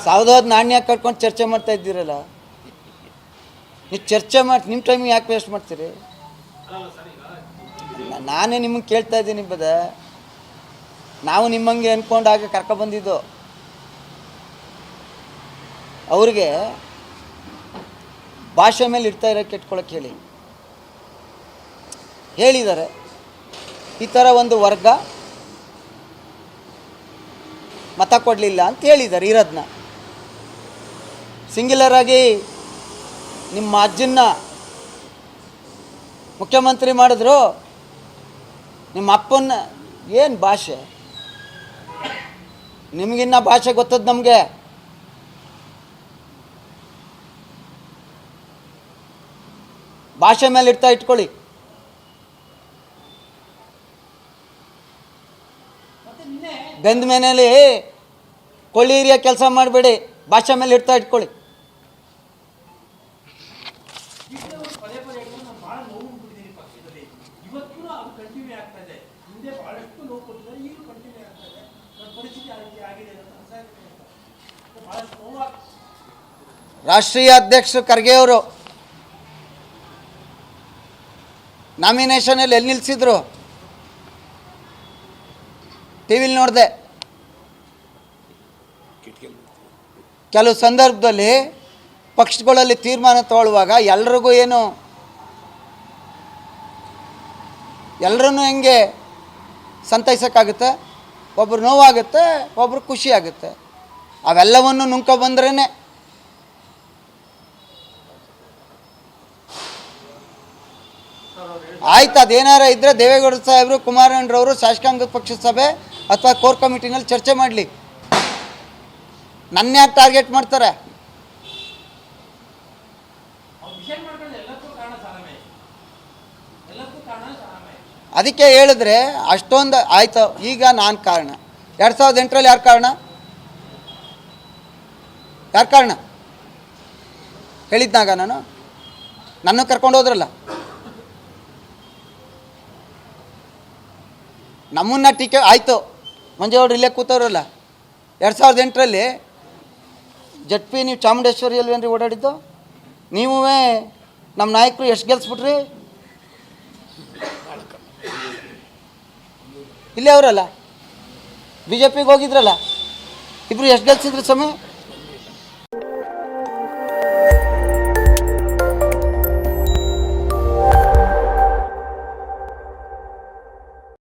ಸಾವಿರದ ನಾಣ್ಯ ಕಟ್ಕೊಂಡು ಚರ್ಚೆ ಮಾಡ್ತಾ ಇದ್ದೀರಲ್ಲ, ನೀವು ಚರ್ಚೆ ಮಾಡಿ ನಿಮ್ಮ ಟೈಮಿಗೆ ಯಾಕೆ ವೇಸ್ಟ್ ಮಾಡ್ತೀರಿ? ನಾನೇ ನಿಮಗೆ ಕೇಳ್ತಾ ಇದ್ದೀನಿ ಬದ, ನಾವು ನಿಮ್ಮಂಗೆ ಅಂದ್ಕೊಂಡಾಗ ಕರ್ಕೊಬಂದಿದ್ದು. ಅವ್ರಿಗೆ ಭಾಷೆ ಮೇಲೆ ಇಡ್ತಾ ಇರೋಕ್ಕೆ ಇಟ್ಕೊಳಕ್ಕೆ ಹೇಳಿದ್ದಾರೆ. ಈ ಥರ ಒಂದು ವರ್ಗ ಮತ ಕೊಡಲಿಲ್ಲ ಅಂತ ಹೇಳಿದ್ದಾರೆ. ಇರೋದನ್ನ ಸಿಂಗ್ಯುಲರ್ ಆಗಿ ನಿಮ್ಮ ಅಜ್ಜನ್ನ ಮುಖ್ಯಮಂತ್ರಿ ಮಾಡಿದ್ರು, ನಿಮ್ಮ ಅಪ್ಪನ್ನ ಏನು ಭಾಷೆ, ನಿಮಗಿನ್ನ ಭಾಷೆ ಗೊತ್ತದ ನಮಗೆ. ಭಾಷೆ ಮೇಲೆ ಇಡ್ತಾ ಇಟ್ಕೊಳ್ಳಿ. ಬೆಂದ ಮನೆಯಲ್ಲಿ ಕೊಳ್ಳಿ ಹಿರಿಯ ಕೆಲಸ ಮಾಡಬೇಡಿ, ಭಾಷೆ ಮೇಲೆ ಇಡ್ತಾ ಇಟ್ಕೊಳ್ಳಿ. ರಾಷ್ಟ್ರೀಯ ಅಧ್ಯಕ್ಷರು ಖರ್ಗೆ ಅವರು ನಾಮಿನೇಷನಲ್ಲಿ ಎಲ್ಲಿ ನಿಲ್ಲಿಸಿದ್ರು? ಟಿ ವಿಲಿ ನೋಡಿದೆ. ಕೆಲವು ಸಂದರ್ಭದಲ್ಲಿ ಪಕ್ಷಗಳಲ್ಲಿ ತೀರ್ಮಾನ ತಗೊಳ್ಳುವಾಗ ಎಲ್ರಿಗೂ ಎಲ್ಲರನ್ನೂ ಹೆಂಗೆ ಸಂತೈಸೋಕ್ಕಾಗುತ್ತೆ? ಒಬ್ರು ನೋವಾಗುತ್ತೆ, ಒಬ್ರು ಖುಷಿ ಆಗುತ್ತೆ. ಅವೆಲ್ಲವನ್ನು ನುಂಗ್ಕೊಬಂದ್ರೇ ಆಯ್ತು. ಅದೇನಾರ ಇದ್ದರೆ ದೇವೇಗೌಡ ಸಾಹೇಬರು, ಕುಮಾರಣ್ಣರವರು ಶಾಸಕಾಂಗ ಪಕ್ಷದ ಸಭೆ ಅಥವಾ ಕೋರ್ ಕಮಿಟಿನಲ್ಲಿ ಚರ್ಚೆ ಮಾಡಲಿ. ನನ್ನ ಯಾಕೆ ಟಾರ್ಗೆಟ್ ಮಾಡ್ತಾರೆ? ಅದಕ್ಕೆ ಹೇಳಿದ್ರೆ ಅಷ್ಟೊಂದು ಆಯ್ತು. ಈಗ ನಾನು ಕಾರಣ, 2008ರಲ್ಲಿ ಯಾರು ಕಾರಣ ಹೇಳಿದ್ನಾಗ ನನ್ನ ಕರ್ಕೊಂಡು ಹೋದ್ರಲ್ಲ, ನಮ್ಮನ್ನ ಟೀಕೆ ಆಯಿತು. ಮಂಜೇಗೌಡರು ಇಲ್ಲೇ ಕೂತವ್ರಲ್ಲ, 2008ರಲ್ಲಿ ಜಡ್ಪಿ ನೀವು ಚಾಮುಂಡೇಶ್ವರಿಯಲ್ಲಿ ಏನ್ರಿ ಓಡಾಡಿದ್ದು? ನೀವೂ ನಮ್ಮ ನಾಯಕರು ಎಷ್ಟು ಗೆಲ್ಸ್ಬಿಟ್ರಿ? ಇಲ್ಲೇ ಅವರಲ್ಲ, ಬಿ ಜೆ ಪಿಗೆ ಹೋಗಿದ್ರಲ್ಲ, ಇಬ್ಬರು ಎಷ್ಟು ಗೆಲ್ಸಿದ್ರಿ ಸ್ವಾಮಿ?